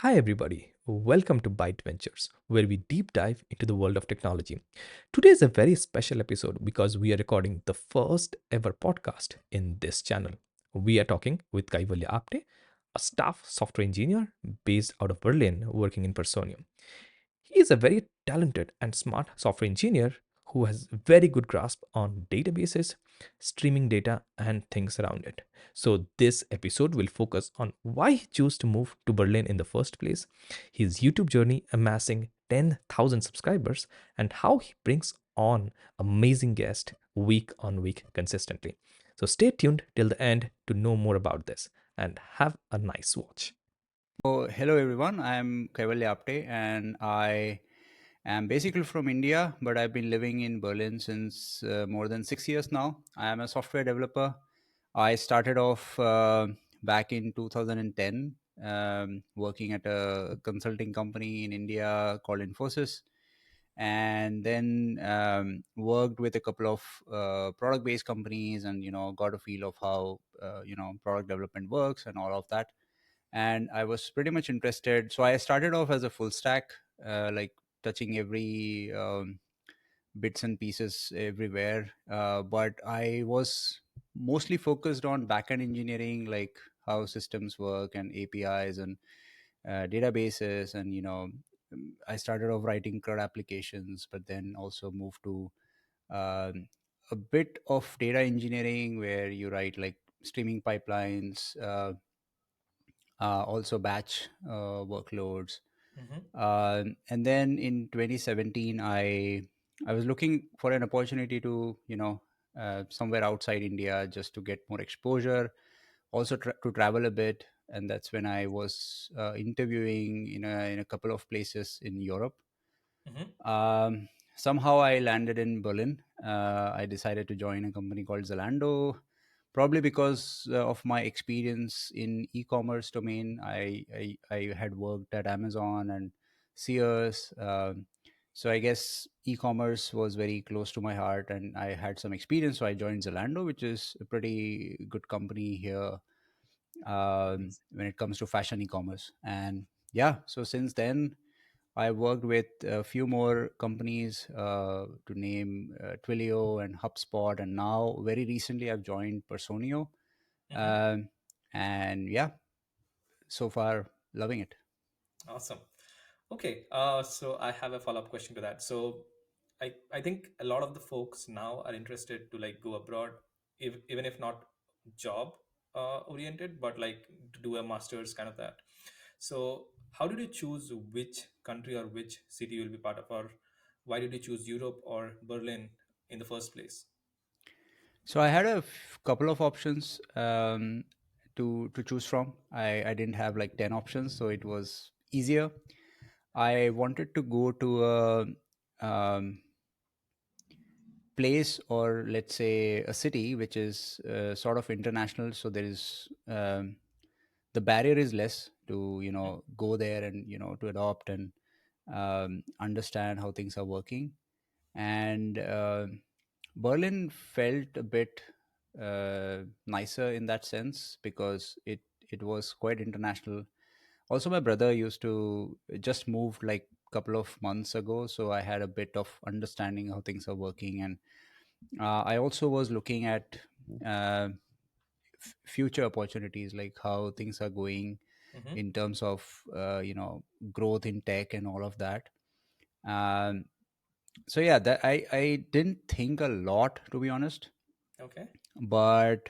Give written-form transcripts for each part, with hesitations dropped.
Hi, everybody. Welcome to Byte Ventures, where we deep dive into the world of technology. Today is a very special episode because we are recording the first ever podcast in this channel. We are talking with Kaivalya Apte, a staff software engineer based out of Berlin working in Personio. He is a very talented and smart software engineer who has very good grasp on databases, streaming data, and things around it. So this episode will focus on why he chose to move to Berlin in the first place, his YouTube journey amassing 10,000 subscribers, and how he brings on amazing guests week on week consistently. So stay tuned till the end to know more about this and have a nice watch. Hello everyone. I'm Kaivalya Apte, and I am basically from India, but I've been living in Berlin since more than 6 years now. I am a software developer. I started off back in 2010, working at a consulting company in India called Infosys, and then worked with a couple of product-based companies, and got a feel of how product development works and all of that. And I was pretty much interested. So I started off as a full stack, like touching every bits and pieces everywhere. But I was mostly focused on backend engineering, like how systems work and APIs and databases. And I started off writing CRUD applications, but then also moved to um, a bit of data engineering where you write like streaming pipelines. Also batch workloads. Mhm. And then in 2017, I was looking for an opportunity to somewhere outside India just to get more exposure, also to travel a bit. And that's when I was interviewing in a couple of places in Europe. Mhm. Somehow I landed in Berlin. I decided to join a company called Zalando, probably because of my experience in e-commerce domain. I had worked at Amazon and Sears. So I guess e-commerce was very close to my heart, and I had some experience. So I joined Zalando, which is a pretty good company here when it comes to fashion e-commerce. And yeah, so since then I worked with a few more companies, to name Twilio and HubSpot, and now very recently I've joined Personio. Mhm. Um, and yeah, so far loving it. Awesome. Okay, so I have a follow-up question to that. So I think a lot of the folks now are interested to like go abroad, even if not job oriented, but like to do a master's kind of that. So how did you choose which country or which city you'll be part of, or why did you choose Europe or Berlin in the first place? So I had a couple of options to choose from. I didn't have like 10 options, so it was easier. I wanted to go to a place, or let's say a city which is sort of international, so there is the barrier is less to go there and to adopt and understand how things are working. And Berlin felt a bit nicer in that sense because it was quite international. Also, my brother used to just moved like couple of months ago, so I had a bit of understanding how things are working. And I also was looking at uh, future opportunities, like how things are going Mm-hmm. in terms of growth in tech and all of that. um, so yeah, that I didn't think a lot, to be honest, Okay. but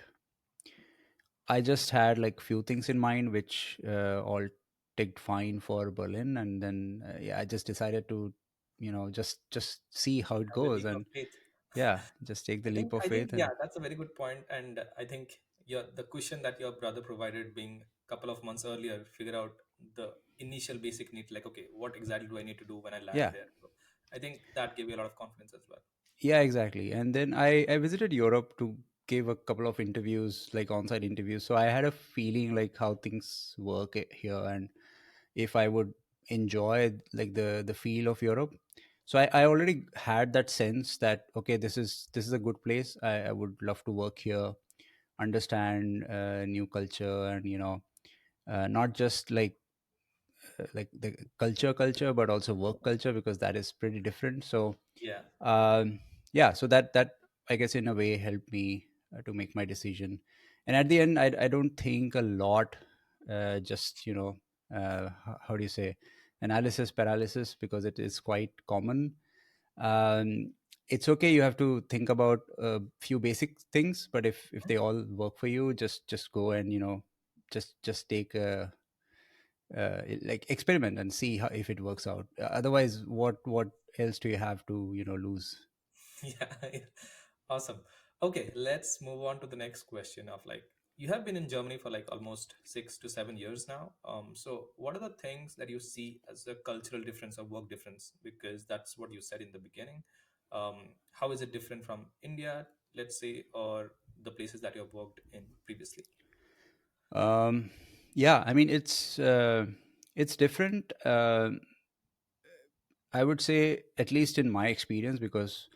I just had like few things in mind which all ticked fine for Berlin. And then yeah, I just decided to just see how it Have a goes. leap of And faith. yeah, just take the leap of I think faith. yeah, And that's a very good point, and I think the cushion that your brother provided, being a couple of months earlier, figure out the initial basic need, like okay, what exactly do I need to do when I land yeah, there? So I think that gave you a lot of confidence as well. yeah, exactly. And then I visited Europe to give a couple of interviews, like on-site interviews. So I had a feeling like how things work here, and if I would enjoy like the feel of Europe. So I already had that sense that okay, this is a good place. I would love to work here, understand new culture, and not just like like the culture, but also work culture, because that is pretty different. So Yeah. um, yeah, so that I guess in a way helped me to make my decision. And at the end, I don't think a lot, just how do you say, analysis paralysis, because it is quite common. um, it's okay, you have to think about a few basic things, but if they all work for you, just go and just take a like experiment and see how, if it works out. Otherwise, what else do you have to lose? Yeah, yeah. Awesome. Okay, let's move on to the next question of like you have been in Germany for like almost 6 to 7 years now. So what are the things that you see as a cultural difference or work difference? Because that's what you said in the beginning. How is it different from India, let's say, or the places that you have worked in previously? um, yeah, I mean, it's different. I would say, at least in my experience, because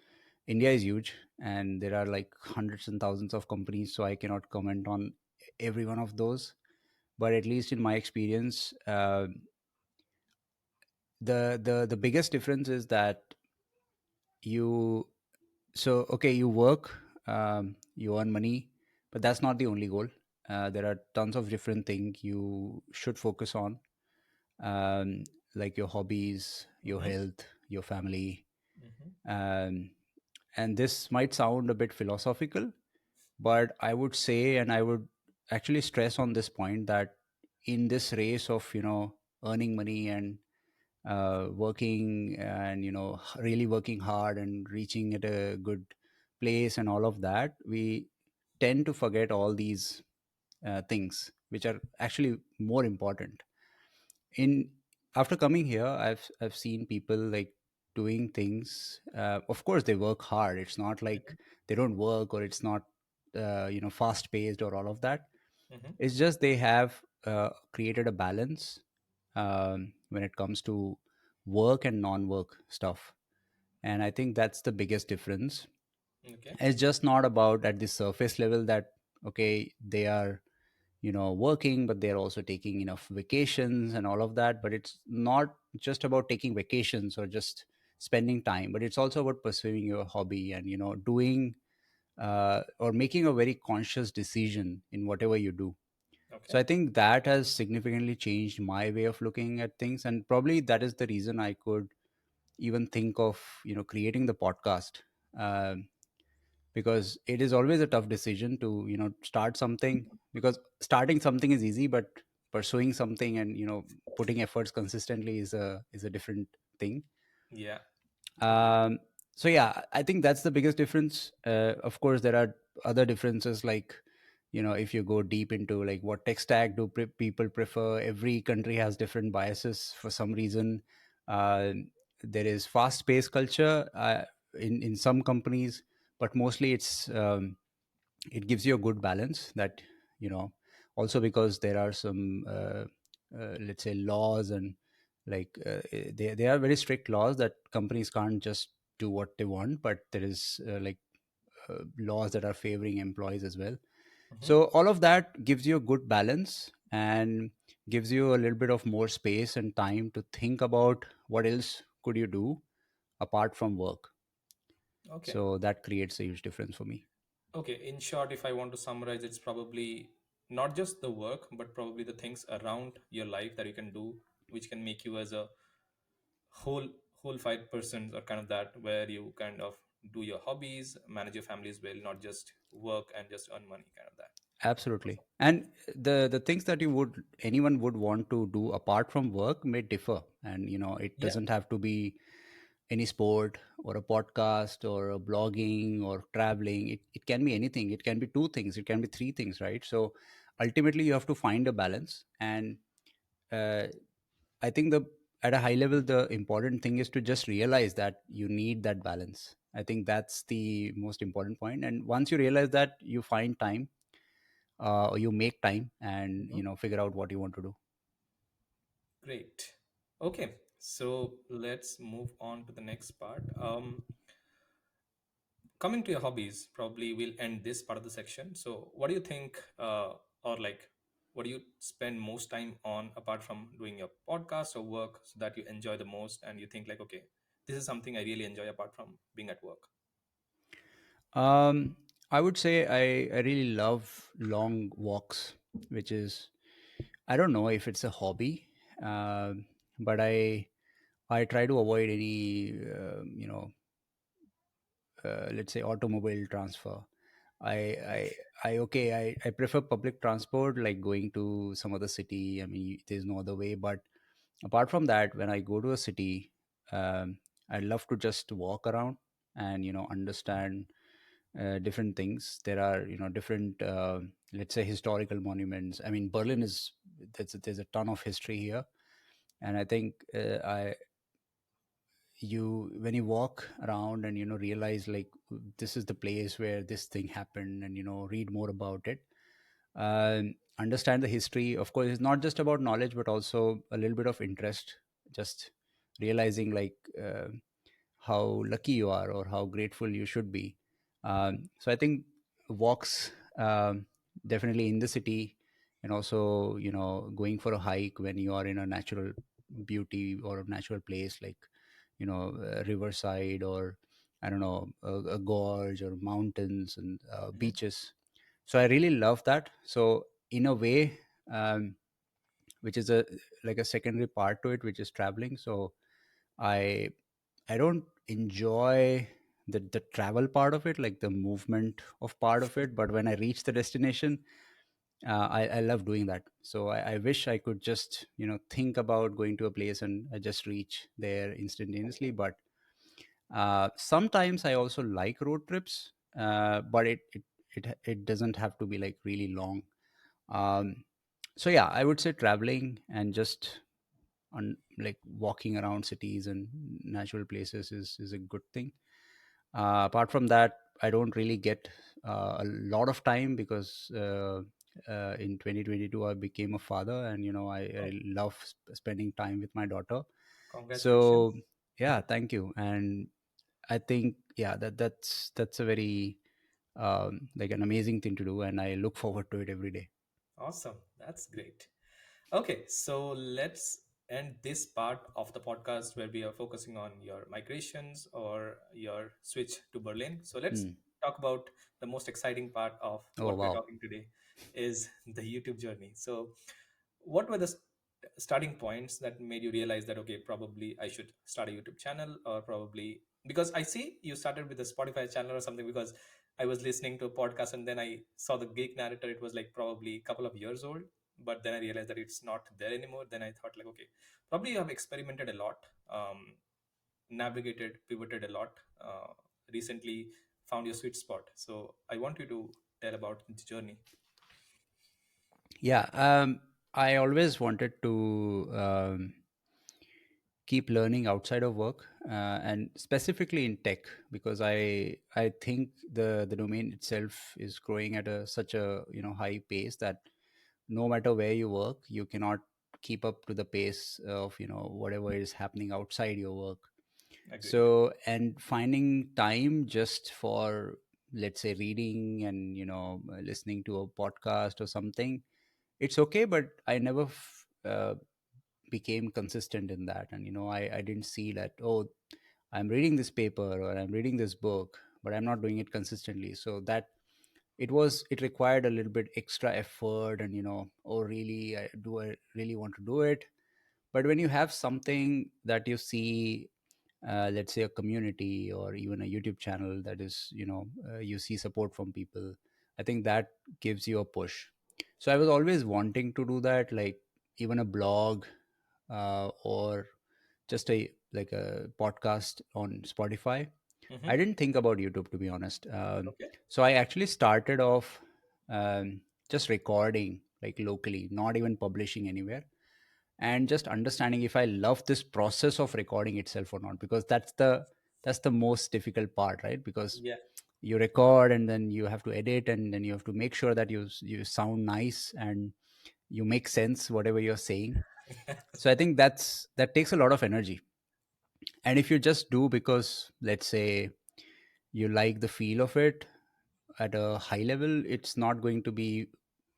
India is huge and there are like hundreds and thousands of companies, so I cannot comment on every one of those. But at least in my experience, the biggest difference is that you okay, you work, you earn money, but that's not the only goal. There are tons of different things you should focus on, um, like your hobbies, your Mm-hmm. health, your family. Mm-hmm. um, and this might sound a bit philosophical, but I would say, and I would actually stress on this point, that in this race of earning money and working, and really working hard and reaching at a good place and all of that, we tend to forget all these things which are actually more important. In After coming here, I've seen people like doing things. Of course they work hard, it's not like they don't work, or it's not fast paced or all of that. Mm-hmm. It's just they have created a balance when it comes to work and non-work stuff. And I think that's the biggest difference. Okay. It's just not about at the surface level that, okay, they are working, but they're also taking enough vacations and all of that. But it's not just about taking vacations or just spending time, but it's also about pursuing your hobby and doing or making a very conscious decision in whatever you do. So Okay. I think that has significantly changed my way of looking at things, and probably that is the reason I could even think of creating the podcast. Um because it is always a tough decision to start something, because starting something is easy, but pursuing something and putting efforts consistently is a different thing. Yeah. Totally. um so yeah, I think that's the biggest difference. Of course there are other differences, like if you go deep into like what tech stack do people prefer, every country has different biases for some reason. uh, there is fast paced culture in some companies, but mostly it gives you a good balance, that you know also because there are some let's say laws, and like they are very strict laws that companies can't just do what they want, but there is laws that are favoring employees as well. Mm-hmm. So all of that gives you a good balance and gives you a little bit of more space and time to think about what else could you do apart from work. Okay. So that creates a huge difference for me. Okay, in short, if I want to summarize, it's probably not just the work, but probably the things around your life that you can do, which can make you as a whole whole 5% or kind of that, where you kind of do your hobbies, manage your family as well, not just work and just earn money, kind of that. Absolutely. Awesome. And the things that you would anyone would want to do apart from work may differ. And it Yeah. doesn't have to be any sport or a podcast or a blogging or traveling. It can be anything. It can be two things. It can be three things, right? So ultimately you have to find a balance. And uh, I think the at a high level, the important thing is to just realize that you need that balance. I think that's the most important point. And once you realize that, you find time, or you make time, and Mhm. figure out what you want to do. Great. Okay, so let's move on to the next part. Coming to your hobbies, probably we'll end this part of the section. So, what do you think, or like, what do you spend most time on apart from doing your podcast or work, so that you enjoy the most and you think like, okay, this is something I really enjoy apart from being at work? Um, I would say I really love long walks, which is, I don't know if it's a hobby, but I try to avoid any let's say automobile transfer. I okay, I prefer public transport, like going to some other city. I mean, there's no other way. But apart from that, when I go to a city, I love to just walk around and understand different things. There are different let's say historical monuments. I mean, Berlin is there's a ton of history here, and I think I you when you walk around and realize like this is the place where this thing happened, and read more about it, understand the history. Of course, it's not just about knowledge but also a little bit of interest, just realizing like how lucky you are or how grateful you should be. So I think walks, definitely in the city, and also going for a hike when you are in a natural beauty or a natural place, like riverside, or I don't know, a gorge or mountains and Hmm. beaches. So I really love that. So in a way, which is a like a secondary part to it, which is traveling. So I I don't enjoy the travel part of it, like the movement of part of it. But when I reach the destination, I love doing that. So I wish I could just think about going to a place and I just reach there instantaneously. But sometimes I also like road trips, but it doesn't have to be like really long. Um, so yeah, I would say traveling and just on like walking around cities and natural places is a good thing. Apart from that, I don't really get a lot of time because in 2022 I became a father, and I Oh, love spending time with my daughter. So congratulations. yeah, thank you. And I think yeah, that's a very like an amazing thing to do, and I look forward to it every day. Awesome, that's great. Okay, so let's end this part of the podcast where we are focusing on your migrations or your switch to Berlin. So let's Hmm. talk about the most exciting part of Oh what we're wow. talking today is the YouTube journey. So what were the starting points that made you realize that, okay, probably I should start a YouTube channel, or probably because I see you started with a Spotify channel or something, because I was listening to a podcast and then I saw the Geek Narrator. It was like probably a couple of years old, but then I realized that it's not there anymore. Then I thought like, okay, probably you have experimented a lot, navigated, pivoted a lot, recently found your sweet spot. So I want you to tell about the journey. Yeah. I always wanted to keep learning outside of work, and specifically in tech, because I think the domain itself is growing at a such a high pace that no matter where you work, you cannot keep up to the pace of whatever is happening outside your work. Agreed. So, and finding time just for, let's say, reading and listening to a podcast or something, it's okay. But I never became consistent in that, and I didn't see that, oh, I'm reading this paper or I'm reading this book, but I'm not doing it consistently. So that it required a little bit extra effort, and oh, really, I really want to do it. But when you have something that you see, let's say a community or even a YouTube channel that is you see support from people, I think that gives you a push. So I was always wanting to do that, like even a blog, or just a like a podcast on Spotify. I Hmm. didn't think about YouTube, to be honest. Okay. So I actually started off just recording like locally, not even publishing anywhere, and just understanding if I love this process of recording itself or not, because that's the most difficult part, right? Because Yeah. you record and then you have to edit, and then you have to make sure that you sound nice and you make sense whatever you're saying. So I think that takes a lot of energy. And if you just do because, let's say, you like the feel of it at a high level, it's not going to be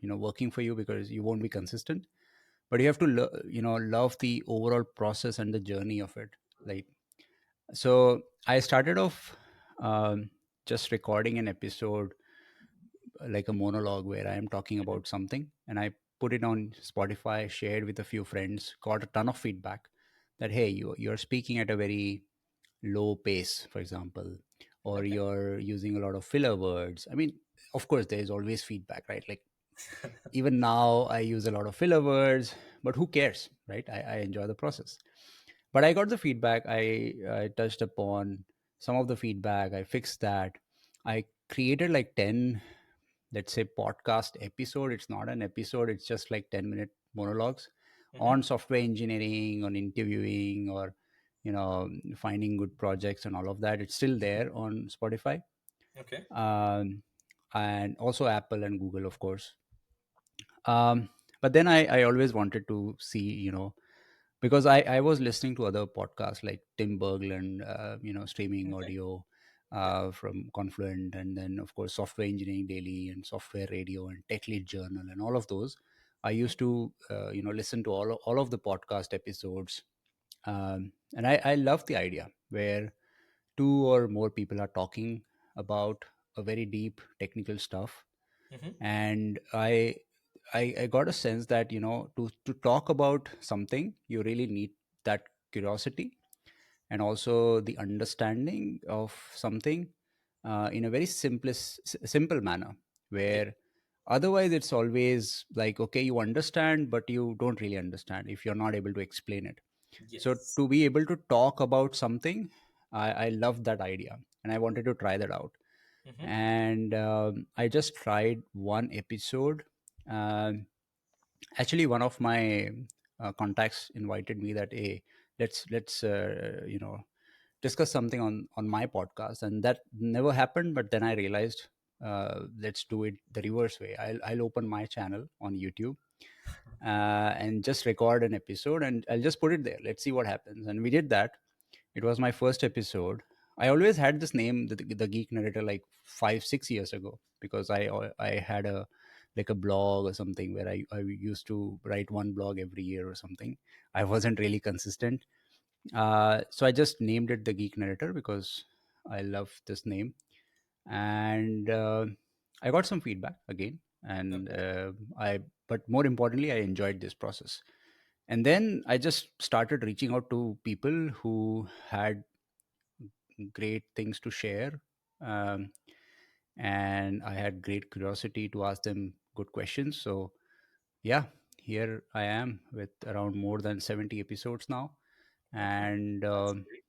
working for you, because you won't be consistent. But you have to love the overall process and the journey of it. Like, so I started off just recording an episode, like a monologue where I am talking Mhm. about something, and I put it on Spotify, shared with a few friends, got a ton of feedback that, hey, you're speaking at a very low pace, for example, or Okay. you're using a lot of filler words. I mean, of course, there's always feedback, right? Like, even now I use a lot of filler words, but who cares, right? I enjoy the process. But I got the feedback. I touched upon some of the feedback. I fixed that. I created like 10, let's say, podcast episode. It's not an episode, it's just like 10-minute monologues Mhm. on software engineering, on interviewing, or finding good projects and all of that. It's still there on Spotify, Okay. um, and also Apple and Google, of course. But then I always wanted to see, because I was listening to other podcasts like Tim Berglund, streaming Okay. audio Yeah. from Confluent, and then of course Software Engineering Daily and Software Radio and Tech Lead Journal and all of those. I Mhm. used to listen to all of the podcast episodes, and I love the idea where two or more people are talking about a very deep technical stuff. Mhm. And I got a sense that, to talk about something, you really need that curiosity and also the understanding of something in a very simple manner, Yeah. where otherwise it's always like, okay, you understand but you don't really understand if you're not able to explain it. So Yes. to be able to talk about something, I love that idea, and I wanted to try that out. Mhm. And I just tried one episode. Um, Actually, one of my contacts invited me that, hey, let's discuss something on my podcast, and that never happened. But then I realized, let's do it the reverse way. I'll open my channel on YouTube and just record an episode, and I'll just put it there. Let's see what happens. And we did that. It was my first episode. I always had this name, the Geek Narrator, like 5 6 years ago, because I had a like a blog or something where I used to write one blog every year or something. I wasn't really consistent, so I just named it the Geek Narrator because I love this name. And I got some feedback again, and Okay. I but more importantly, I enjoyed this process. And then I just started reaching out to people who had great things to share. Um, and I had great curiosity to ask them good questions. So, yeah, here I am with around more than 70 episodes now. Okay. And That's great.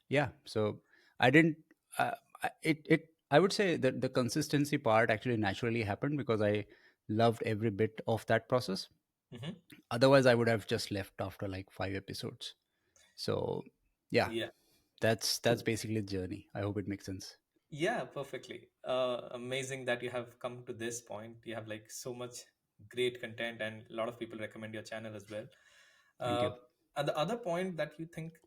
yeah, so I didn't, I would say that the consistency part actually naturally happened because I loved every bit of that process. Mhm. Otherwise, I would have just left after like 5 episodes. So, yeah, Yeah. that's basically the journey. I hope it makes sense. Yeah, perfectly. Amazing that you have come to this point. You have like so much great content, and a lot of people recommend your channel as well. Thank Uh, you. and the other point that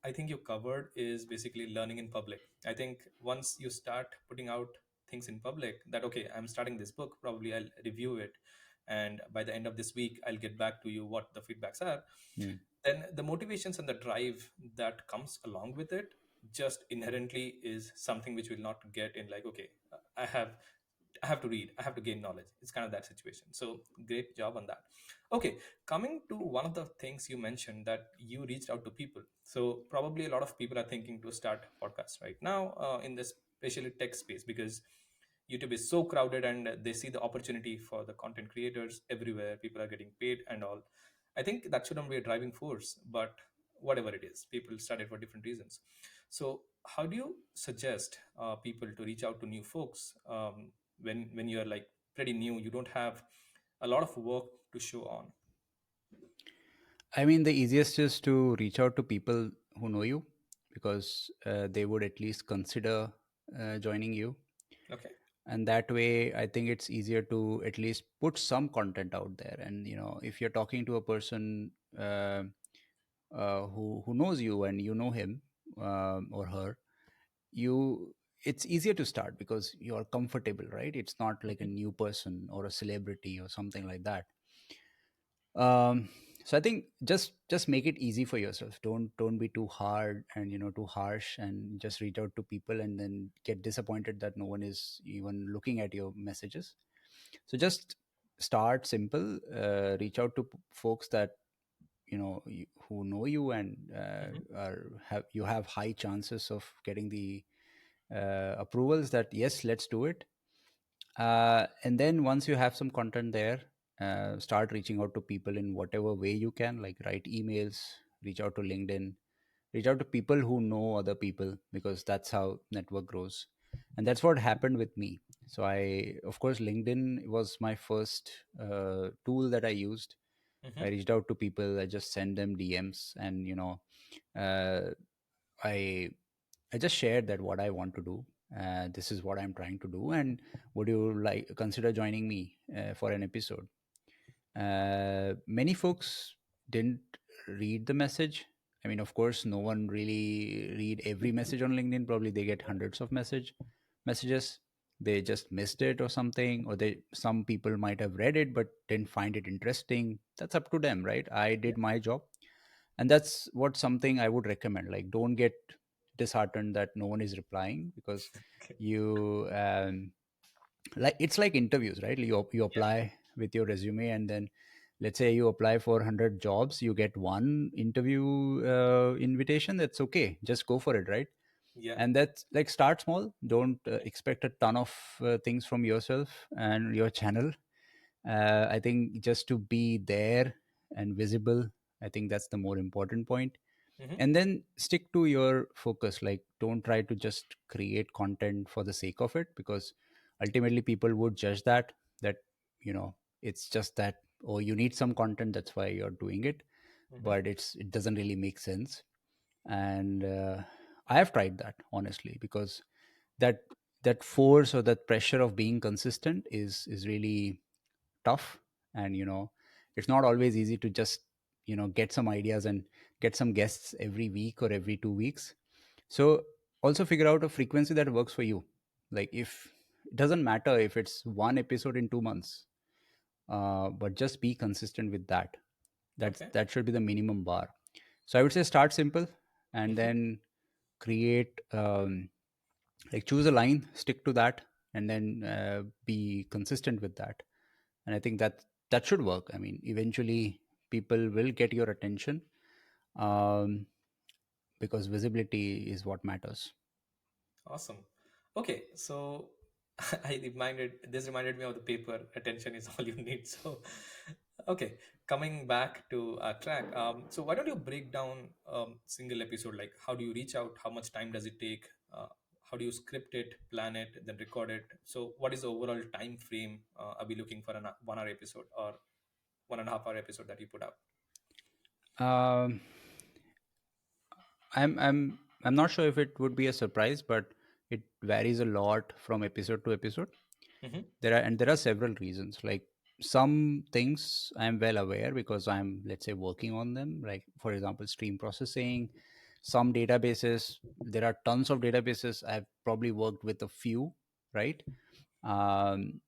I think you covered is basically learning in public. I think once you start putting out things in public, that okay, I'm starting this book, probably I'll review it, and by the end of this week, I'll get back to you what the feedbacks are. Mm. Then the motivations and the drive that comes along with it just inherently is something which will not get in like okay, I have to read, I have to gain knowledge. It's kind of that situation. So great job on that. Okay, coming to one of the things you mentioned, that you reached out to people. So probably a lot of people are thinking to start podcasts right now in this especially tech space, because YouTube is so crowded and they see the opportunity for the content creators everywhere. People are getting paid and all. I think that shouldn't be a driving force, but whatever it is, people started for different reasons. So, how do you suggest people to reach out to new folks when you're like pretty new? You don't have a lot of work to show on. I mean, the easiest is to reach out to people who know you, because they would at least consider joining you. Okay. And that way, I think it's easier to at least put some content out there. And, if you're talking to a person who knows you and you know him or her, you it's easier to start because you're comfortable, right? It's not like a Mhm. new person or a celebrity or something like that. So I think just make it easy for yourself. Don't be too hard and too harsh, and just reach out to people and then get disappointed that no one is even looking at your messages. So just start simple. Reach out to folks that who know you, and Mhm. you have high chances of getting the approvals that yes, let's do it. And then once you have some content there, start reaching out to people in whatever way you can, like write emails, reach out to LinkedIn, reach out to people who know other people, because that's how network grows. And that's what happened with me. So I, of course, LinkedIn was my first tool that I used. I Mhm. reached out to people, I just sent them DMs, and uh, I I just shared that what I want to do. This is what I'm trying to do, and would you like consider joining me for an episode? Many folks didn't read the message. I mean, of course, no one really read every message on LinkedIn. Probably they get hundreds of messages. They just missed it or something, or they some people might have read it but didn't find it interesting. That's up to them, right? I Yeah. did my job, and that's what something I would recommend. Like, don't get disheartened that no one is replying, because Okay. you like, it's like interviews, right? You Yeah. apply with your resume, and then let's say you apply for 100 jobs, you get one interview invitation. That's okay, just go for it, right? Yeah. And that's like, start small. Don't expect a ton of things from yourself and your channel. I think just to be there and visible, I think that's the more important point. Mhm. And then stick to your focus. Like, don't try to just create content for the sake of it, because ultimately people would judge that you know it's just that, oh, you need some content, that's why you're doing it. Mhm. But it doesn't really make sense. And I have tried that, honestly, because that that force or that pressure of being consistent is really tough. And it's not always easy to just get some ideas and get some guests every week or every 2 weeks. So also figure out a frequency that works for you. Like, if it doesn't matter if it's one episode in 2 months, but just be consistent with that. Okay. That should be the minimum bar. So I would say start simple, and Mhm. then create, like, choose a line, stick to that, and then be consistent with that. And I think that should work. I mean, eventually people will get your attention, um, because visibility is what matters. Awesome. Okay, so this reminded me of the paper, attention is all you need. So okay, coming back to our track. So why don't you break down single episode, like how do you reach out, how much time does it take, how do you script it, plan it, then record it? So what is the overall time frame? Are we looking for an 1 hour episode or 1.5 hour episode that you put out? um, I'm not sure if it would be a surprise, but it varies a lot from episode to episode. Mm-hmm. There are several reasons. Like, some things I'm well aware because I'm, let's say, working on them, like for example stream processing. Some databases, there are tons of databases, I've probably worked with a few, right? um,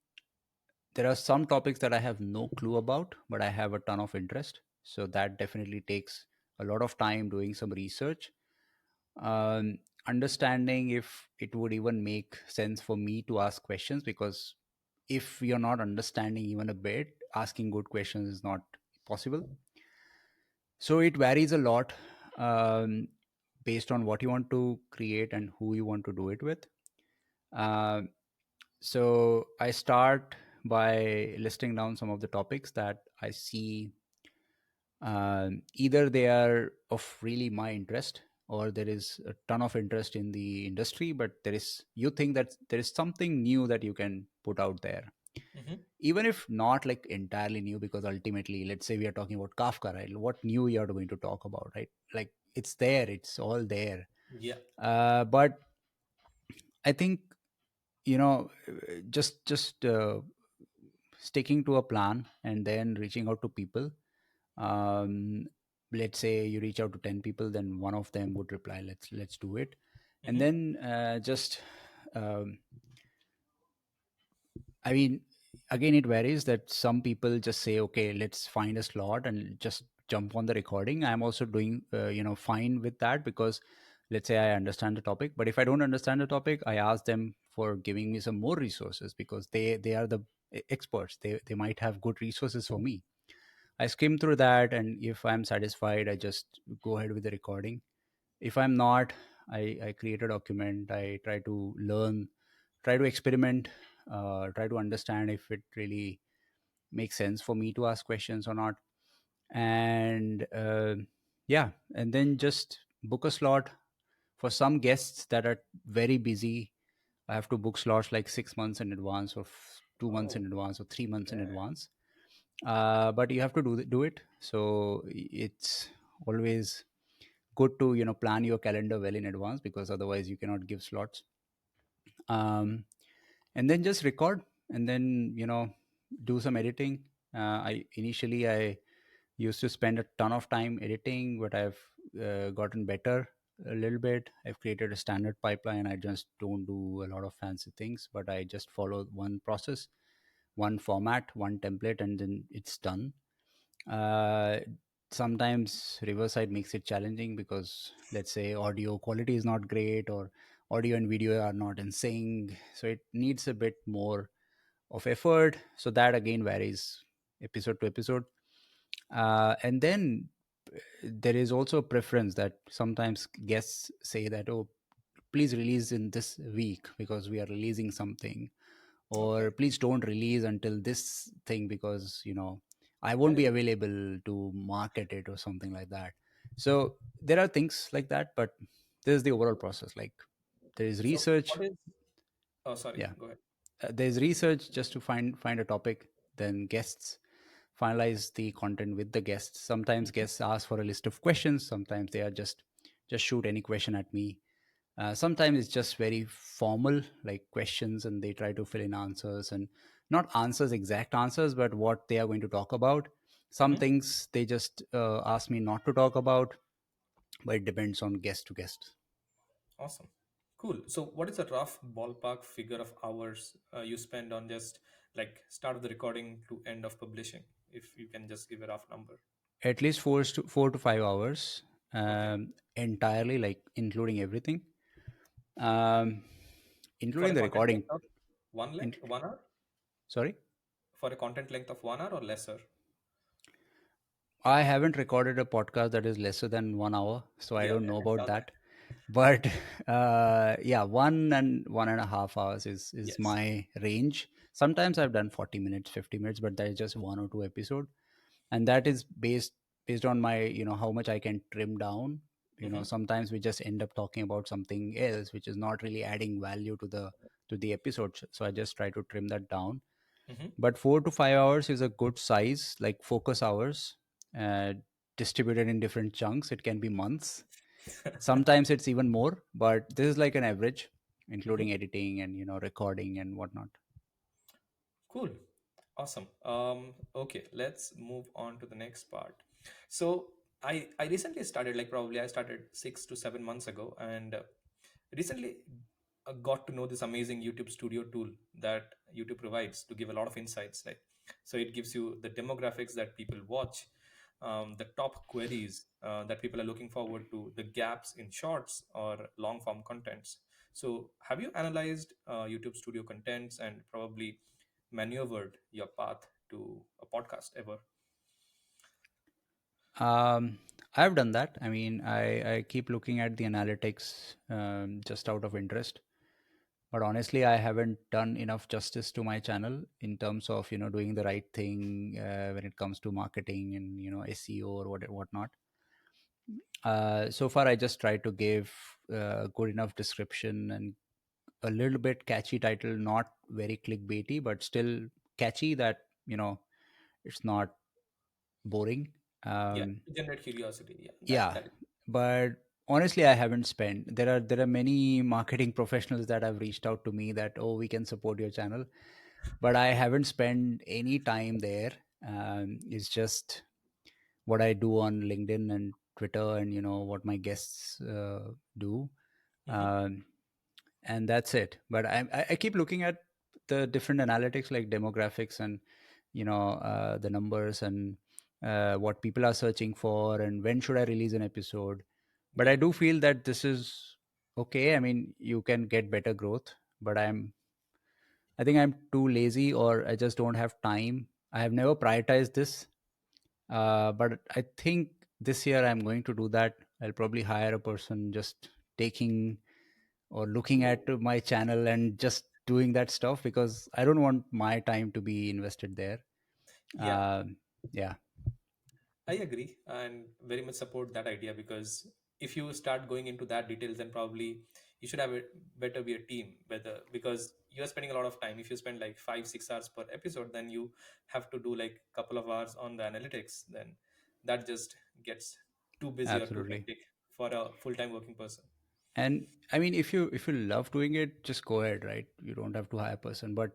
there are some topics that I have no clue about, but I have a ton of interest. So that definitely takes a lot of time doing some research, um, understanding if it would even make sense for me to ask questions, because if you're not understanding even a bit, asking good questions is not possible. So it varies a lot, um, based on what you want to create and who you want to do it with. Um so I start by listing down some of the topics that I see, either they are of really my interest, or there is a ton of interest in the industry, but you think that there is something new that you can put out there, Mm-hmm. even if not like entirely new, because ultimately, let's say we are talking about Kafka, right? What new you are going to talk about, right? Like, it's there, it's all there. Yeah. But I think, just sticking to a plan and then reaching out to people. um, let's say you reach out to 10 people, then one of them would reply, let's do it. And Mm-hmm. then just um, I mean, again, it varies that some people just say, okay, let's find a slot and just jump on the recording. I'm also doing, fine with that because let's say I understand the topic. But if I don't understand the topic, I ask them for giving me some more resources because they are the experts. They might have good resources for me. I skim through that, and if I'm satisfied, I just go ahead with the recording. If I'm not, I create a document. I try to learn, try to experiment, try to understand if it really makes sense for me to ask questions or not. And yeah, and then just book a slot for some guests that are very busy. I have to book slots like 6 months in advance, or 2 months in Oh, advance, or 3 months in okay. advance. But you have to do it. So it's always good to plan your calendar well in advance, because otherwise you cannot give slots. um, and then just record, and then do some editing. I used to spend a ton of time editing, but I've gotten better a little bit. I've created a standard pipeline. I just don't do a lot of fancy things, but I just follow one process, one format, one template, and then it's done. uh, Sometimes Riverside makes it challenging because, let's say, audio quality is not great, or audio and video are not in sync, so it needs a bit more of effort. So that again varies episode to episode. And then there is also a preference that sometimes guests say that, oh, please release in this week because we are releasing something, Okay. or please don't release until this thing because I won't Very be good. available to market it or something like that. So there are things like that, but this is the overall process. Like, there is So, research. what is? Oh, sorry. Yeah. Go ahead. There's research just to find a topic, then guests finalize the content with the guests. Sometimes Mhm. guests ask for a list of questions, sometimes they are just shoot any question at me. Sometimes it's just very formal, like questions, and they try to fill in answers, and not answers, exact answers, but what they are going to talk about. Some Mhm. things they just ask me not to talk about, but it depends on guest to guest. Awesome. Cool. So, what is a rough ballpark figure of hours you spend on just like start of the recording to end of publishing? If you can just give a rough number. At least 4 to 5 hours, Okay. entirely, like including everything, um, For including a the content recording. length of In, 1 hour? Sorry. For a content length of 1 hour or lesser? I haven't recorded a podcast that is lesser than 1 hour, so I Yeah, don't yeah, know I about saw that. that. But yeah, 1 and 1.5 hours is Yes. my range. Sometimes I've done 40 minutes, 50 minutes, but that is just one or two episode, and that is based on my how much I can trim down. Mm-hmm. Sometimes we just end up talking about something else which is not really adding value to the episode, so I just try to trim that down. Mm-hmm. But 4 to 5 hours is a good size, like focus hours, uh, distributed in different chunks. It can be months. Sometimes it's even more, but this is like an average, Mm-hmm. including editing and recording and whatnot. Cool. Awesome. Okay, let's move on to the next part. So I recently started, like probably I started 6 to 7 months ago, and recently got to know this amazing YouTube Studio tool that YouTube provides to give a lot of insights. Like, so it gives you the demographics that people watch, the top queries that people are looking forward to, the gaps in shorts or long form contents. So, have you analyzed YouTube Studio contents and probably maneuvered your path to a podcast ever? Um, I've done that. I mean, I keep looking at the analytics, just out of interest. But honestly, I haven't done enough justice to my channel in terms of doing the right thing when it comes to marketing and SEO or whatnot. So far, I just try to give good enough description and a little bit catchy title, not very clickbaity, but still catchy, that it's not boring. Yeah, Um, to generate curiosity. Yeah, that yeah, that is. but honestly, I haven't spent. There are many marketing professionals that have reached out to me that, oh, we can support your channel, but I haven't spent any time there. It's just what I do on LinkedIn and Twitter, and what my guests do. Mhm. Um, and that's it. But I keep looking at the different analytics like demographics and the numbers and what people are searching for and when should I release an episode. But I Yeah. do feel that this is okay. I mean, you can get better growth, but I think I'm too lazy or I just don't have time. I have never prioritized this, but I think this year I'm going to do that. I'll probably hire a person just taking or looking at my channel and just doing that stuff because I don't want my time to be invested there. Yeah, Um, yeah, I agree and very much support that idea, because if you start going into that details, then probably you should have a better be a team, whether because you are spending a lot of time. If you spend like 5 6 hours per episode, then you have to do like couple of hours on the analytics. Then that just gets too busy or too absolutely. hectic for a full-time working person. And I mean, if you love doing it, just go ahead, right? You don't have to hire a person. But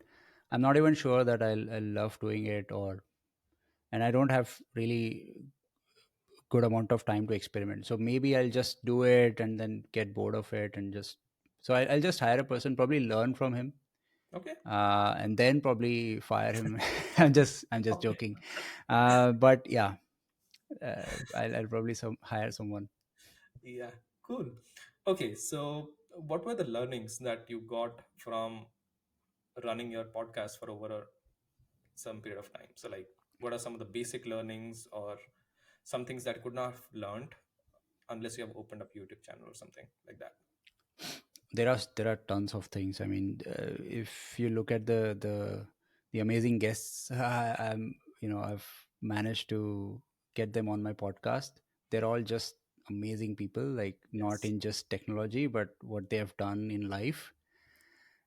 I'm not even sure that I'll love doing it, or and I don't have really good amount of time to experiment. So maybe I'll just do it and then get bored of it and just I'll just hire a person, probably learn from him, Okay. and then probably fire him. I'm just Okay. joking, but yeah, I'll probably hire someone. Yeah, cool. Okay, so what were the learnings that you got from running your podcast for over some period of time? So, like, what are some of the basic learnings or some things that could not have learned unless you have opened up YouTube channel or something like that? There are tons of things. I mean, if you look at the amazing guests, I've managed to get them on my podcast. They're all just amazing people, like not Yes. in just technology but what they have done in life.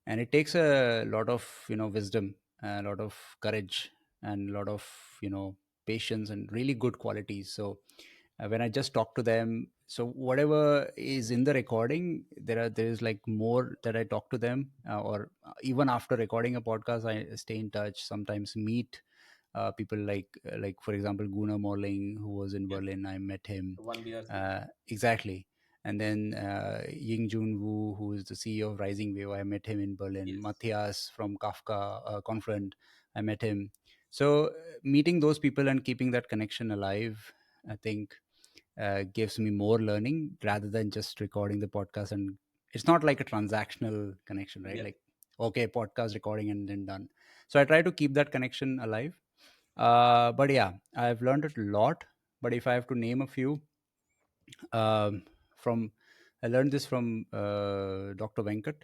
And it takes a lot of wisdom, a lot of courage, and a lot of patience and really good qualities. So when I just talk to them, so whatever is in the recording, there is like more that I talk to them, or even after recording a podcast I stay in touch, sometimes meet people like for example Gunnar Morling, who was in Yes. Berlin. I met him. The one BRC. Exactly. And then Ying Jun Woo, who is the CEO of Rising Wave, I met him in Berlin. Yes. Matthias from Kafka Confluent, I met him. So meeting those people and keeping that connection alive, I think gives me more learning rather than just recording the podcast. And it's not like a transactional connection, right? Yeah. Like, okay, podcast recording and then done. So I try to keep that connection alive. But yeah, I've learned a lot. But if I have to name a few, um, from I learned this from Dr. Venkat.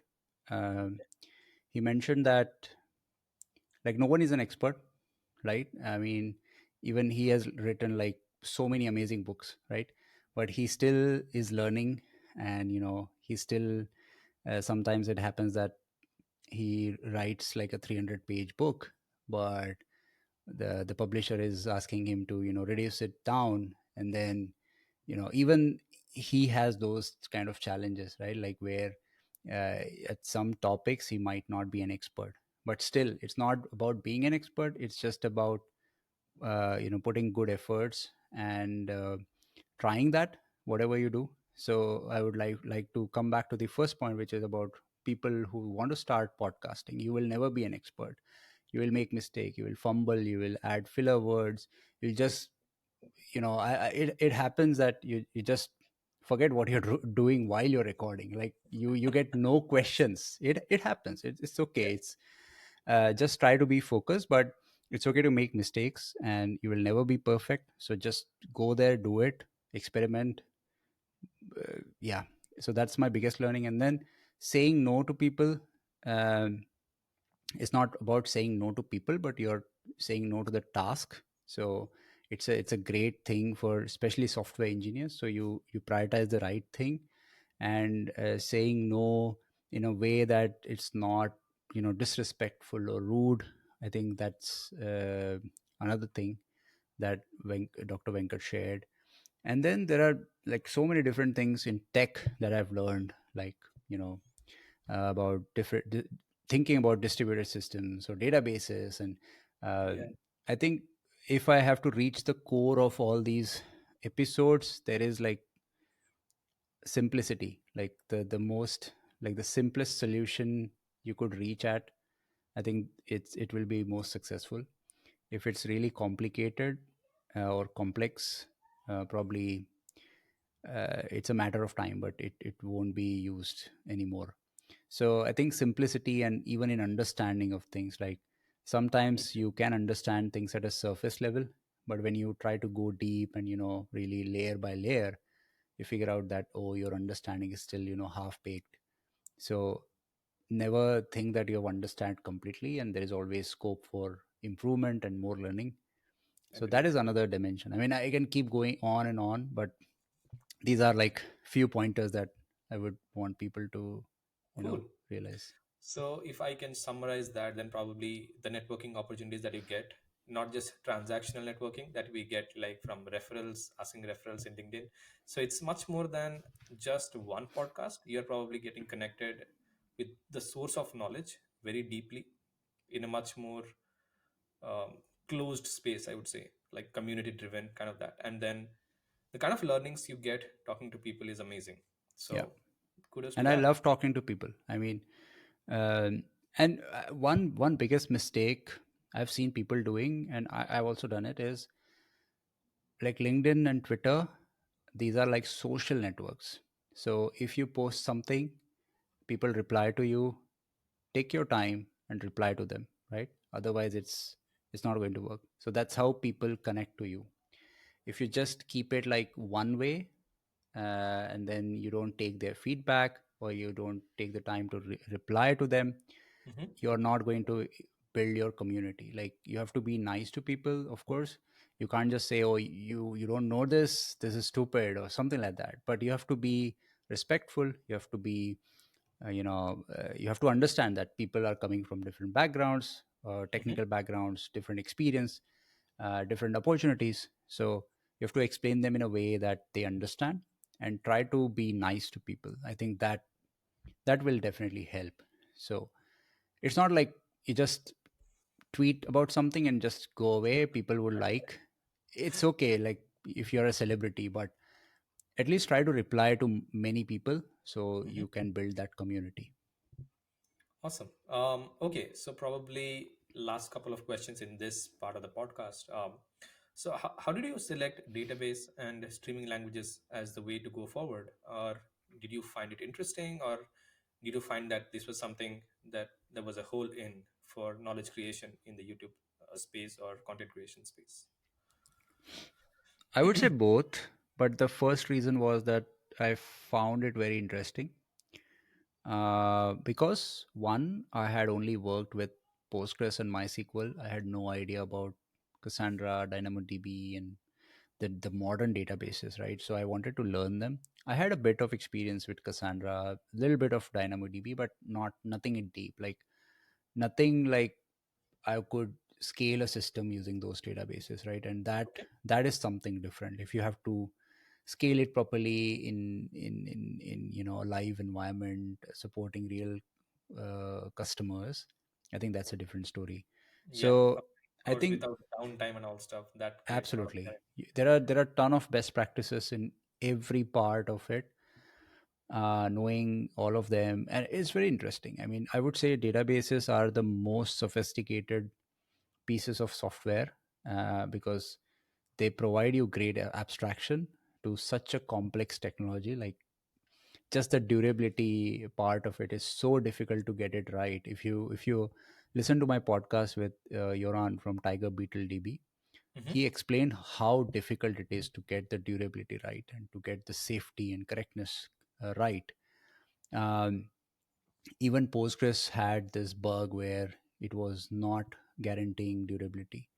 Um, he mentioned that like no one is an expert, right? I mean, even he has written like so many amazing books, right? But he still is learning, and he still sometimes it happens that he writes like a 300-page book, but the publisher is asking him to reduce it down, and then even he has those kind of challenges, right? Like where at some topics he might not be an expert, but still it's not about being an expert, it's just about putting good efforts and trying that whatever you do. So I would like to come back to the first point, which is about people who want to start podcasting. You will never be an expert. You will make mistake, you will fumble, you will add filler words, you'll just it happens that you just forget what you're doing while you're recording. Like you get no Yes. questions. It happens. It's okay. Yeah. It's just try to be focused, but it's okay to make mistakes, and you will never be perfect. So just go there, do it, experiment. Yeah. So that's my biggest learning. And then saying no to people. um, it's not about saying no to people, but you're saying no to the task. So it's a great thing for especially software engineers. So you prioritize the right thing, and saying no in a way that it's not disrespectful or rude. I think that's another thing that Dr. Venkat shared. And then there are like so many different things in tech that I've learned, like you know about thinking about distributed systems or databases. And uh, Yeah. I think if I have to reach the core of all these episodes, there is like simplicity, like the most. like the simplest solution you could reach at, I think it will be most successful. If it's really complicated or complex, probably it's a matter of time, but it won't be used anymore. So I think simplicity, and even in understanding of things, like sometimes you can understand things at a surface level, but when you try to go deep and really layer by layer, you figure out that, oh, your understanding is still half baked. So never think that you have understand completely, and there is always scope for improvement and more learning. So that Agreed. is another dimension. I mean, I can keep going on and on, but these are like few pointers that I would want people to Cool. realize. So if I can summarize that, then probably the networking opportunities that you get, not just transactional networking that we get like from referrals, asking referrals in LinkedIn. So it's much more than just one podcast. You're probably getting connected with the source of knowledge very deeply in a much more um, closed space, I would say, like community driven kind of that. And then the kind of learnings you get talking to people is amazing. Yeah, So kudos to and I that. love talking to people. I mean, um, and one biggest mistake I've seen people doing, and I've also done it, is like LinkedIn and Twitter. These are like social networks. So if you post something, people reply to you. Take your time and reply to them, right? Otherwise, it's not going to work. So that's how people connect to you. If you just keep it like one way, and then you don't take their feedback, or you don't take the time to reply to them, Hmm. you're not going to build your community. Like, you have to be nice to people, of course. You can't just say, oh, you don't know this is stupid or something like that. But you have to be respectful. You have to be you have to understand that people are coming from different backgrounds, Hmm. technical backgrounds, different experience, different opportunities. So you have to explain them in a way that they understand, and try to be nice to people. I think that will definitely help. So it's not like you just tweet about something and just go away. People would like, it's okay, like if you're a celebrity, but at least try to reply to many people so Hmm. you can build that community. Awesome. Okay, so probably last couple of questions in this part of the podcast. So how did you select database and streaming languages as the way to go forward? Or did you find it interesting, or did you find that this was something that there was a hole in for knowledge creation in the YouTube space or content creation space? I would say both, but the first reason was that I found it very interesting. Because one, I had only worked with Postgres and MySQL. I had no idea about Cassandra, DynamoDB, and the modern databases, right? So I wanted to learn them. I had a bit of experience with Cassandra, a little bit of DynamoDB, but nothing in deep, like nothing like I could scale a system using those databases, right? And Okay. that is something different. If you have to scale it properly in a live environment supporting real customers, I think that's a different story. Yeah, So of I course, think without downtime and all stuff, that creates a lot of absolutely, challenge. there are ton of best practices in every part of it. Knowing all of them, and it's very interesting. I mean, I would say databases are the most sophisticated pieces of software, because they provide you great abstraction to such a complex technology. Like, just the durability part of it is so difficult to get it right. If you listen to my podcast with Yoran from Tiger Beetle DB, Hmm. he explained how difficult it is to get the durability right and to get the safety and correctness right. um, Even Postgres had this bug where it was not guaranteeing durability.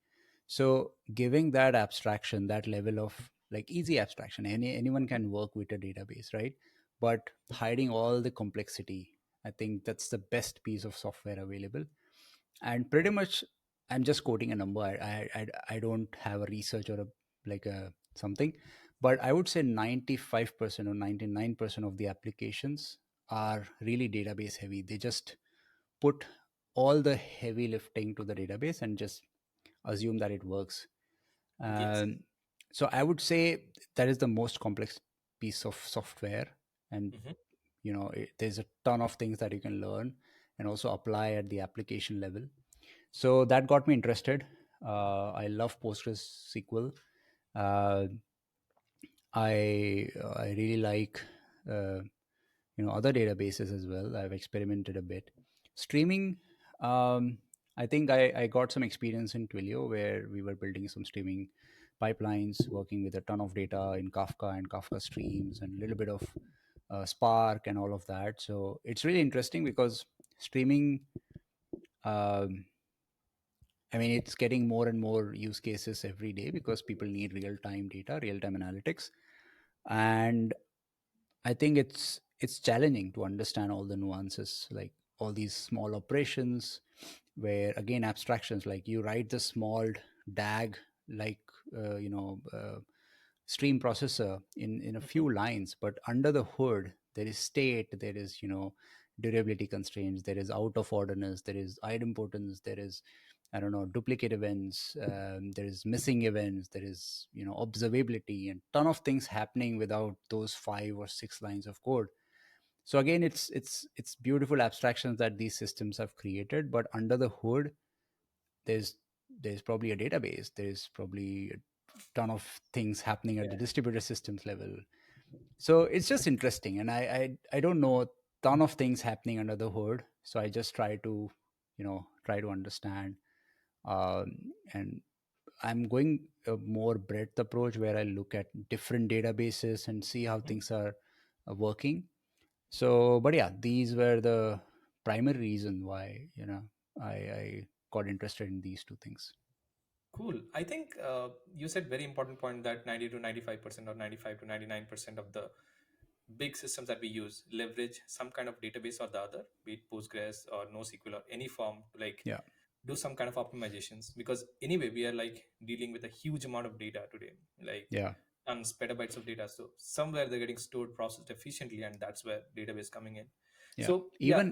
So giving that abstraction, that level of like easy abstraction, anyone Hmm. can work with a database, right? But hiding all the complexity, I think that's the best piece of software available. And pretty much, I'm just quoting a number. I don't have a research or a like a something, but I would say 95% or 99% of the applications are really database heavy. They just put all the heavy lifting to the database and just assume that it works. Yes. um, so I would say that is the most complex piece of software, and Hmm. there's a ton of things that you can learn and also apply at the application level. So that got me interested. I love PostgreSQL. uh, I really like uh, other databases as well. I've experimented a bit. Streaming, um, I think I got some experience in Twilio where we were building some streaming pipelines, working with a ton of data in Kafka and Kafka streams, and a little bit of Spark and all of that. So it's really interesting because streaming, um, I mean, it's getting more and more use cases every day because people need real time data, real time analytics. And I think it's challenging to understand all the nuances, like all these small operations, where again abstractions, like you write the small DAG, like stream processor in a Mhm. few lines, but under the hood there is state, there is durability constraints, there is out of orderness, there is idempotence, there is, I don't know, duplicate events, there is missing events, there is observability, and ton of things happening without those 5 or 6 lines of code. So again, it's beautiful abstractions that these systems have created, but under the hood there's there's probably a database, there's probably a ton of things happening at the Yeah. distributed systems level. So it's just interesting, and I don't know a ton of things happening under the hood, so I just try to understand. And I'm going a more breadth approach where I look at different databases and see how Mhm. things are working. So, but yeah, these were the primary reason why I got interested in these two things. Cool. I think you said very important point that 90 to 95% or 95 to 99% of the big systems that we use leverage some kind of database or the other, be it Postgres or NoSQL or any form to like Yeah, do some kind of optimizations. Because anyway, we are like dealing with a huge amount of data today, like yeah, tons, petabytes of data. So somewhere they're getting stored, processed efficiently, and that's where database coming in. yeah. So yeah,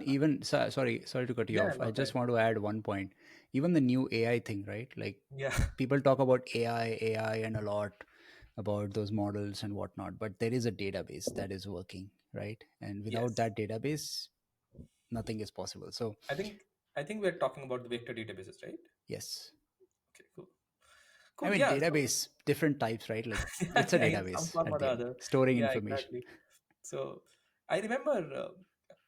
Sorry to cut you yeah, off. I no, just want to add one point. Even the new AI thing, right? Like yeah, people talk about AI, and a lot about those models and whatnot, but there is a database that is working, right? And without yes. that database, nothing is possible. So, I think I think we're talking about the vector databases, right? yes. Okay, cool. I Cool. mean, Yeah. So, database, different types, right? Like yeah, it's a yeah, in some database form at or the the end, other. storing Yeah, information. exactly. So I remember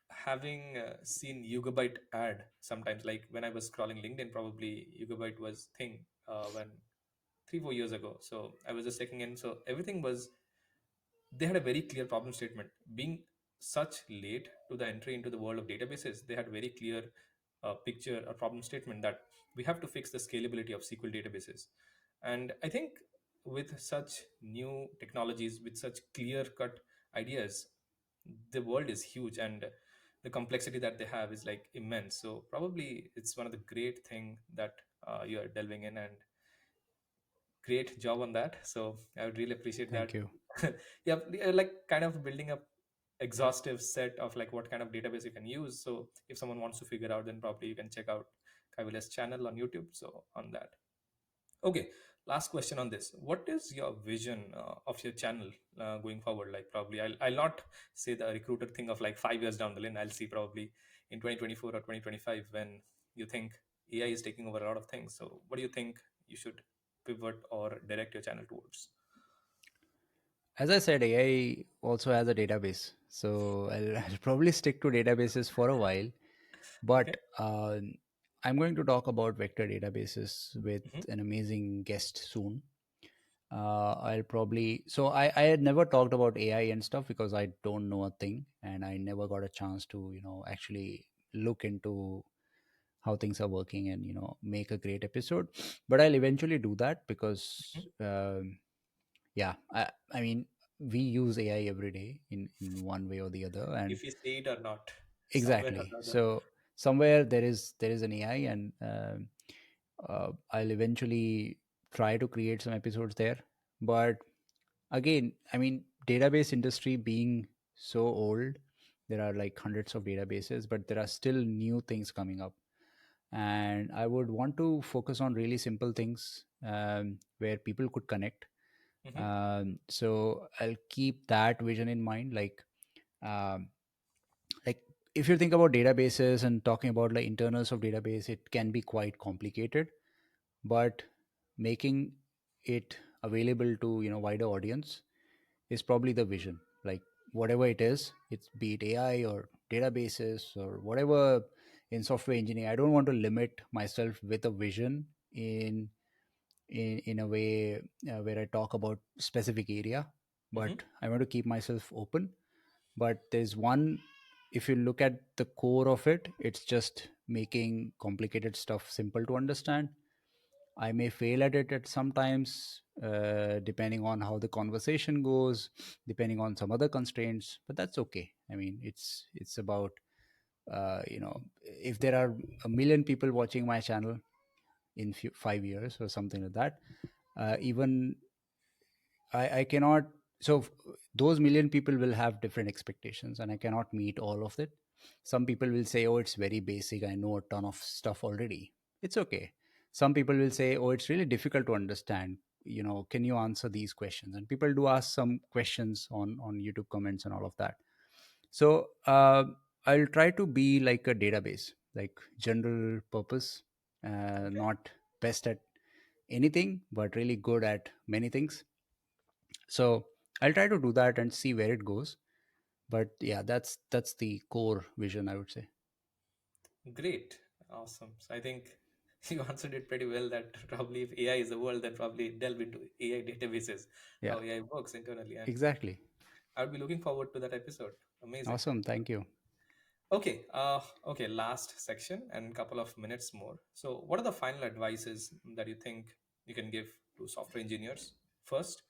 having seen Yugabyte ad sometimes, like when I was scrolling LinkedIn, probably Yugabyte was thing when 3 4 years ago. So I was just checking in. So everything was, they had a very clear problem statement. Being such late to the entry into the world of databases, they had very clear picture or problem statement that we have to fix the scalability of SQL databases. And I think with such new technologies, with such clear cut ideas, the world is huge, and the complexity that they have is like immense. So probably it's one of the great thing that you are delving in, and great job on that. So I would really appreciate Thank that. you. Yeah, like kind of building up exhaustive set of like what kind of database you can use. So if someone wants to figure out, then probably you can check out Kaivalya's channel on YouTube. So on that. Okay, last question on this. What is your vision of your channel going forward? Like probably I'll not say the recruiter thing of like 5 years down the line. I'll see probably in 2024 or 2025 when you think AI is taking over a lot of things. So what do you think you should pivot or direct your channel towards? As I said, AI also has a database. So I'll probably stick to databases for a while. Okay. But I'm going to talk about vector databases with Hmm. an amazing guest soon. I'll probably, so I had never talked about AI and stuff because I don't know a thing, and I never got a chance to, actually look into how things are working and, make a great episode. But I'll eventually do that because, yeah, I mean, we use AI every day in one way or the other. And If you say it or not, somewhere or exactly. the other. So somewhere there is an AI, and I'll eventually try to create some episodes there. But again, I mean, database industry being so old, there are like hundreds of databases, but there are still new things coming up. And I would want to focus on really simple things, where people could connect. Hmm. So I'll keep that vision in mind. Like, um, if you think about databases and talking about like internals of database, it can be quite complicated. But making it available to wider audience is probably the vision. Like whatever it is, it's be it AI or databases or whatever in software engineering. I don't want to limit myself with a vision in a way where I talk about specific area, Hmm. but I want to keep myself open. But there's one, if you look at the core of it, it's just making complicated stuff simple to understand. I may fail at it at sometimes, depending on how the conversation goes, depending on some other constraints. But that's okay. I mean, it's about if there are a million people watching my channel in 5 years or something like that, even I cannot. So those million people will have different expectations, and I cannot meet all of it. Some people will say, "Oh, it's very basic. I know a ton of stuff already." It's okay. Some people will say, "Oh, it's really difficult to understand. Can you answer these questions?" And people do ask some questions on YouTube comments and all of that. So I'll try to be like a database, like general purpose, Okay. not best at anything, but really good at many things. So I'll try to do that and see where it goes. But yeah, that's the core vision, I would say. Great. Awesome. So I think you answered it pretty well that probably if AI is the world, then probably delve into AI databases, Yeah, how AI works internally. And exactly. I would be looking forward to that episode. Amazing. Awesome. Thank you. Okay, last section and couple of minutes more. So what are the final advices that you think you can give to software engineers first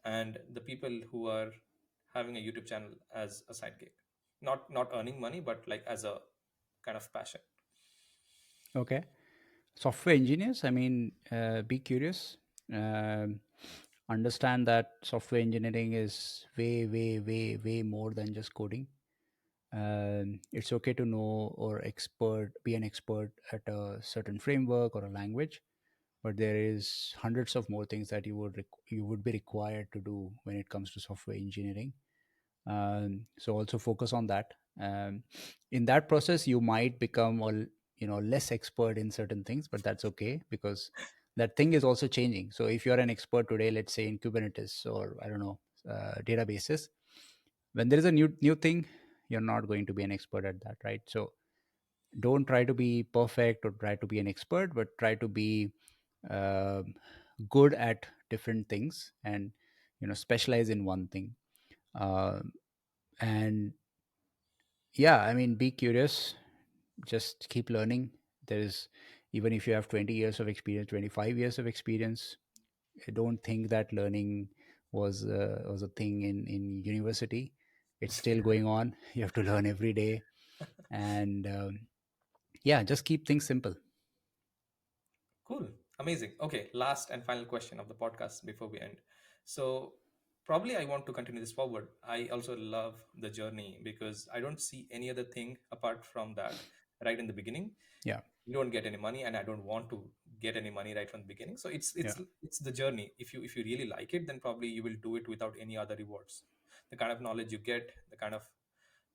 and the people who are having a YouTube channel as a side gig? Not earning money, but like as a kind of passion. Okay. Software engineers, I mean, be curious. Um, Understand that software engineering is way, way, way, way more than just coding. It's okay to know or be an expert at a certain framework or a language, but there is hundreds of more things that you would be required to do when it comes to software engineering. So also focus on that. In that process you might become less expert in certain things, but that's okay, because that thing is also changing. So if you're an expert today, let's say in Kubernetes or I don't know, databases, when there is a new thing, you're not going to be an expert at that, right? So don't try to be perfect or try to be an expert, but try to be um good at different things, and specialize in one thing. Uh, and yeah, I mean, be curious, just keep learning. There's, even if you have 20 years of experience, 25 years of experience, I don't think that learning was a thing in university. It's still going on. You have to learn every day. And yeah, just keep things simple. Cool. Amazing. Okay, last and final question of the podcast before we end. So, probably I want to continue this forward. I also love the journey because I don't see any other thing apart from that right in the beginning. Yeah, You don't get any money and I don't want to get any money right from the beginning. So it's yeah. it's the journey. If you really like it, then probably you will do it without any other rewards. The kind of knowledge you get, the kind of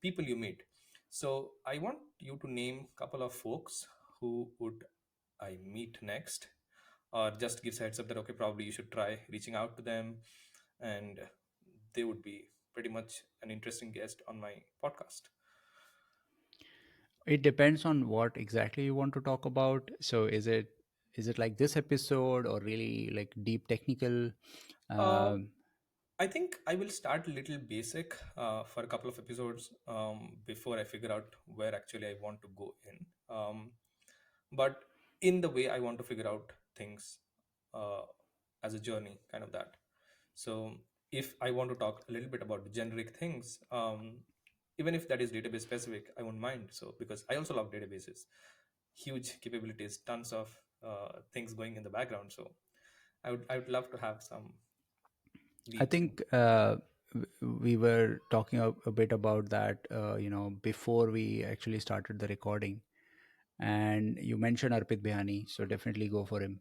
people you meet. So I want you to name a couple of folks who would I meet next, or just gives a heads up that okay, probably you should try reaching out to them, and they would be pretty much an interesting guest on my podcast. It depends on what exactly you want to talk about. So is it like this episode or really like deep technical? Uh, Um, I think I will start a little basic for a couple of episodes before I figure out where actually I want to go in. But in the way I want to figure out things uh, as a journey, kind of that. So if I want to talk a little bit about the generic things, even if that is database specific, I won't mind. So because I also love databases, huge capabilities, tons of things going in the background. So I would love to have some I deep thing. think we were talking a bit about that, before we actually started the recording. And you mentioned Arpit Behani, so definitely go for him.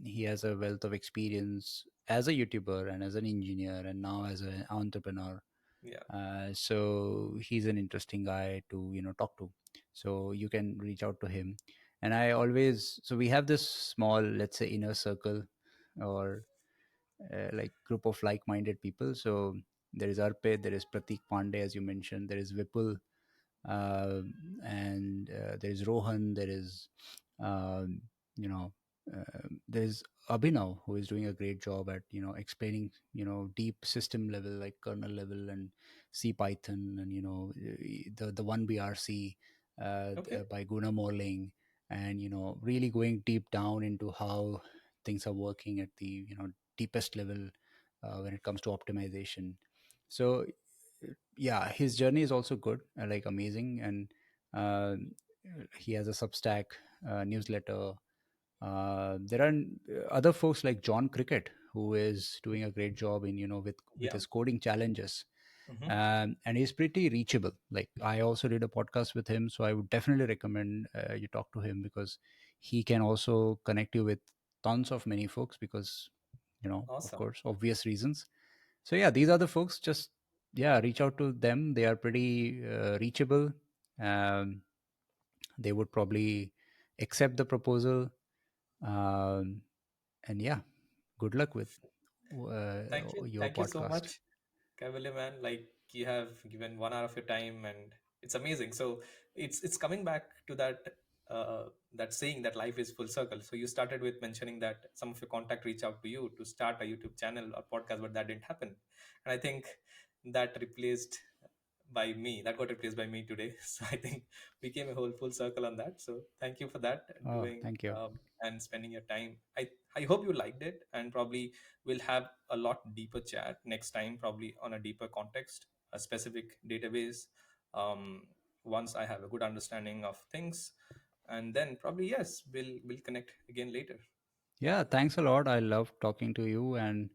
He has a wealth of experience as a YouTuber and as an engineer, and now as an entrepreneur. Yeah. So he's an interesting guy to talk to. So you can reach out to him. And I always, so we have this small, let's say, inner circle, or like group of like-minded people. So there is Arpit, there is Pratik Pandey, as you mentioned, there is Vipul, uh, and there is Rohan, there is um, you know there's Abhinav, who is doing a great job at explaining deep system level, like kernel level and C Python, and the 1BRC Okay. by Guna Morling, and really going deep down into how things are working at the deepest level when it comes to optimization. So yeah, his journey is also good, like amazing. And uh, he has a Substack newsletter. There are other folks like John Cricket, who is doing a great job in with Yeah. his coding challenges. Hmm. And he's pretty reachable. Like, I also did a podcast with him, so I would definitely recommend you talk to him, because he can also connect you with tons of many folks, because of Awesome. course, obvious reasons. So yeah, these are the folks. Just, yeah, reach out to them. They are pretty reachable. um, they would probably accept the proposal. um, and yeah, good luck with Thank you. your Thank you so podcast. much, Kaivalya man. Like you have given 1 hour of your time, and it's amazing. So it's coming back to that saying that life is full circle. So you started with mentioning that some of your contact reach out to you to start a YouTube channel or podcast, but that didn't happen. And I think that replaced by me that got replaced by me today. So I think we came a whole full circle on that. So thank you for that, Oh, doing thank you. and spending your time. I hope you liked it, and probably we'll have a lot deeper chat next time, probably on a deeper context, a specific database, um, once I have a good understanding of things. And then probably, yes, we'll connect again later. Yeah, thanks a lot. I love talking to you, and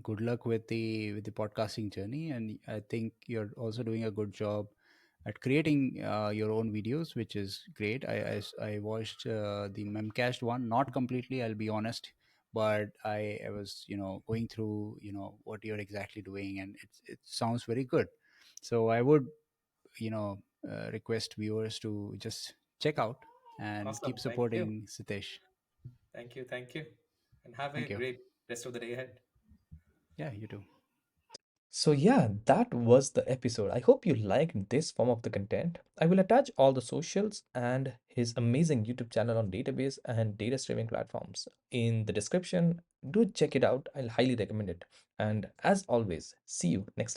good luck with the podcasting journey. And I think you're also doing a good job at creating your own videos, which is great. I watched the Memcached one, not completely, I'll be honest, but I was going through what you're exactly doing, and it sounds very good. So I would request viewers to just check out and keep Awesome. Thank you. supporting Sitesh. Thank you. Thank you. And have a Thank you. great rest of the day ahead. Yeah, you too. So yeah, that was the episode. I hope you liked this form of the content. I will attach all the socials and his amazing YouTube channel on database and data streaming platforms in the description. Do check it out. I'll highly recommend it. And as always, see you next time.